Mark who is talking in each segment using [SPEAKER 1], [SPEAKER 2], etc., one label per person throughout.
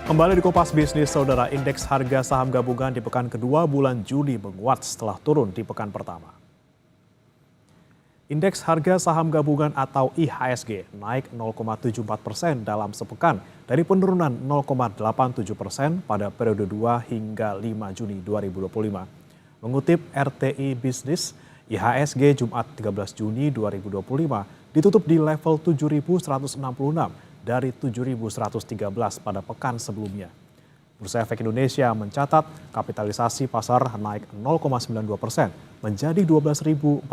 [SPEAKER 1] Kembali di Kompas Bisnis, Saudara, indeks harga saham gabungan di pekan kedua bulan Juni menguat setelah turun di pekan pertama. Indeks harga saham gabungan atau IHSG naik 0,74% dalam sepekan dari penurunan 0,87% pada periode 2 hingga 5 Juni 2025. Mengutip RTI Bisnis, IHSG Jumat 13 Juni 2025 ditutup di level 7.166 dari 7.113 pada pekan sebelumnya. Bursa Efek Indonesia mencatat kapitalisasi pasar naik 0,92% menjadi 12.495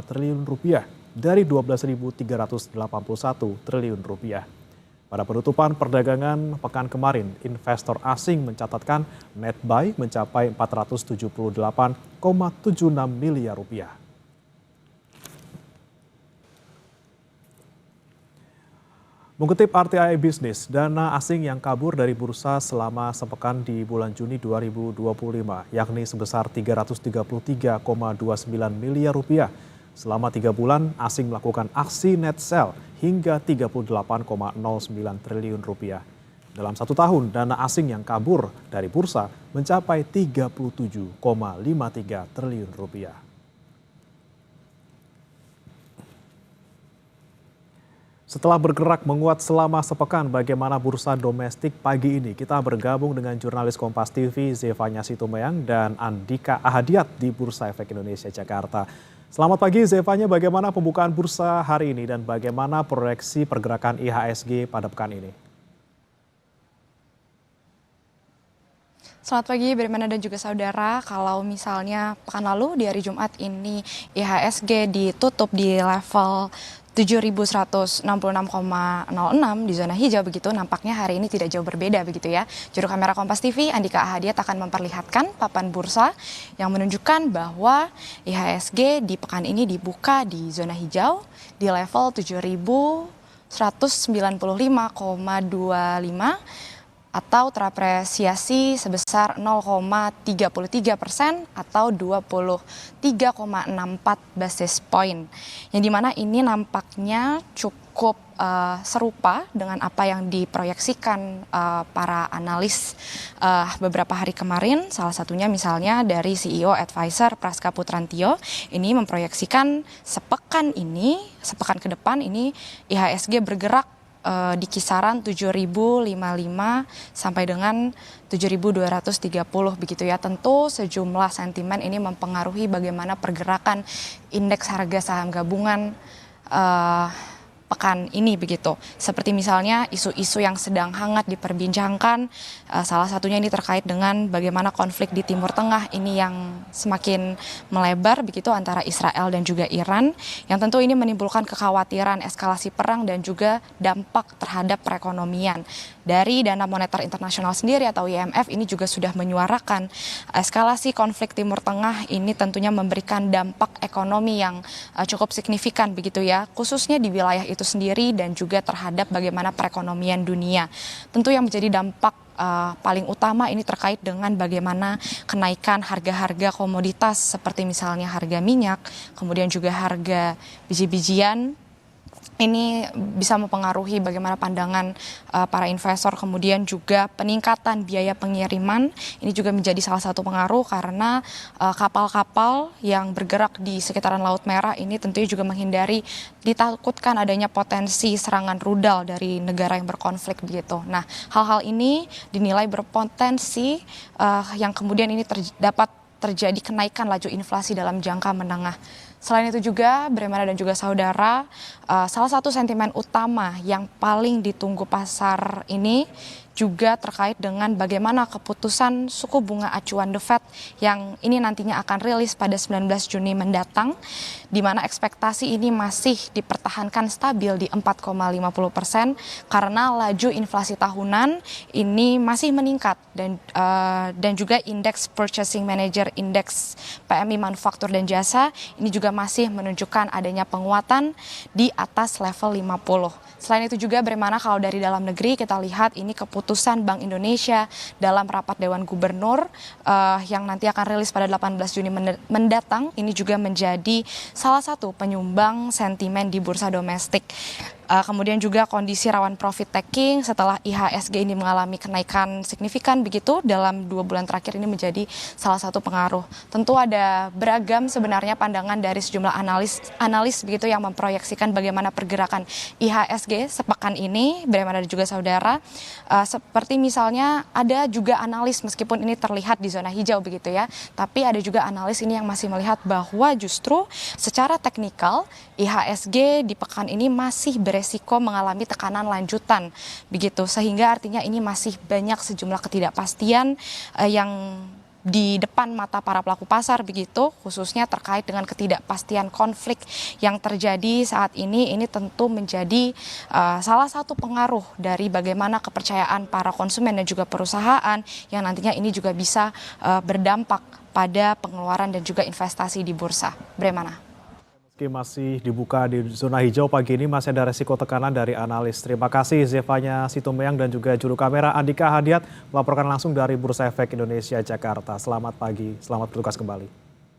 [SPEAKER 1] triliun rupiah dari 12.381 triliun rupiah. Pada penutupan perdagangan pekan kemarin, investor asing mencatatkan net buy mencapai 478,76 miliar rupiah. Mengutip RTI Bisnis, dana asing yang kabur dari bursa selama sepekan di bulan Juni 2025, yakni sebesar 333,29 miliar rupiah. Selama 3 bulan, asing melakukan aksi net sell hingga 38,09 triliun rupiah. Dalam 1 tahun, dana asing yang kabur dari bursa mencapai 37,53 triliun rupiah. Setelah bergerak menguat selama sepekan, bagaimana bursa domestik pagi ini? Kita bergabung dengan jurnalis Kompas TV Zevanya Situmeyang dan Andika Ahadiat di Bursa Efek Indonesia Jakarta. Selamat pagi Zevanya, bagaimana pembukaan bursa hari ini dan bagaimana proyeksi pergerakan IHSG pada pekan ini?
[SPEAKER 2] Selamat pagi Brimana dan juga saudara. Kalau misalnya pekan lalu di hari Jumat ini IHSG ditutup di level 7.166,06 di zona hijau begitu, nampaknya hari ini tidak jauh berbeda begitu ya. Juru kamera Kompas TV Andika Ahadiat akan memperlihatkan papan bursa yang menunjukkan bahwa IHSG di pekan ini dibuka di zona hijau di level 7.195,25 atau terapresiasi sebesar 0,33% atau 23,64 basis point. Yang dimana ini nampaknya cukup serupa dengan apa yang diproyeksikan para analis beberapa hari kemarin. Salah satunya misalnya dari CEO Advisor Praska Putrantio ini memproyeksikan sepekan ke depan ini IHSG bergerak di kisaran 7.055 sampai dengan 7.230 begitu ya. Tentu sejumlah sentimen ini mempengaruhi bagaimana pergerakan indeks harga saham gabungan pekan ini begitu. Seperti misalnya isu-isu yang sedang hangat diperbincangkan, salah satunya ini terkait dengan bagaimana konflik di Timur Tengah ini yang semakin melebar begitu antara Israel dan juga Iran, yang tentu ini menimbulkan kekhawatiran eskalasi perang dan juga dampak terhadap perekonomian. Dari Dana Moneter Internasional sendiri atau IMF ini juga sudah menyuarakan eskalasi konflik Timur Tengah ini tentunya memberikan dampak ekonomi yang cukup signifikan begitu ya, khususnya di wilayah itu sendiri dan juga terhadap bagaimana perekonomian dunia. Tentu yang menjadi dampak paling utama ini terkait dengan bagaimana kenaikan harga-harga komoditas seperti misalnya harga minyak, kemudian juga harga biji-bijian. Ini bisa mempengaruhi bagaimana pandangan para investor, kemudian juga peningkatan biaya pengiriman. Ini juga menjadi salah satu pengaruh karena kapal-kapal yang bergerak di sekitaran Laut Merah ini tentunya juga menghindari ditakutkan adanya potensi serangan rudal dari negara yang berkonflik begitu. Nah, hal-hal ini dinilai berpotensi yang kemudian ini dapat terjadi kenaikan laju inflasi dalam jangka menengah. Selain itu juga, Bremana dan juga saudara, salah satu sentimen utama yang paling ditunggu pasar ini juga terkait dengan bagaimana keputusan suku bunga acuan The Fed yang ini nantinya akan rilis pada 19 Juni mendatang, di mana ekspektasi ini masih dipertahankan stabil di 4,50% karena laju inflasi tahunan ini masih meningkat dan juga indeks Purchasing Manager Index PMI manufaktur dan jasa ini juga masih menunjukkan adanya penguatan di atas level 50. Selain itu juga Bremana, kalau dari dalam negeri kita lihat ini keputusan Bank Indonesia dalam rapat Dewan Gubernur yang nanti akan rilis pada 18 Juni mendatang ini juga menjadi salah satu penyumbang sentimen di bursa domestik. Kemudian juga kondisi rawan profit taking setelah IHSG ini mengalami kenaikan signifikan begitu dalam 2 bulan terakhir ini menjadi salah satu pengaruh. Tentu ada beragam sebenarnya pandangan dari sejumlah analis begitu yang memproyeksikan bagaimana pergerakan IHSG sepekan ini, bagaimana juga saudara. Seperti misalnya ada juga analis meskipun ini terlihat di zona hijau begitu ya, tapi ada juga analis ini yang masih melihat bahwa justru secara teknikal IHSG di pekan ini masih beresiko mengalami tekanan lanjutan begitu, sehingga artinya ini masih banyak sejumlah ketidakpastian yang di depan mata para pelaku pasar begitu, khususnya terkait dengan ketidakpastian konflik yang terjadi saat ini tentu menjadi salah satu pengaruh dari bagaimana kepercayaan para konsumen dan juga perusahaan yang nantinya ini juga bisa berdampak pada pengeluaran dan juga investasi di bursa. Bagaimana?
[SPEAKER 1] Meski masih dibuka di zona hijau pagi ini, masih ada resiko tekanan dari analis. Terima kasih Zevanya Situmeyang dan juga juru kamera Andika Hadiat melaporkan langsung dari Bursa Efek Indonesia Jakarta. Selamat pagi, selamat bertugas kembali.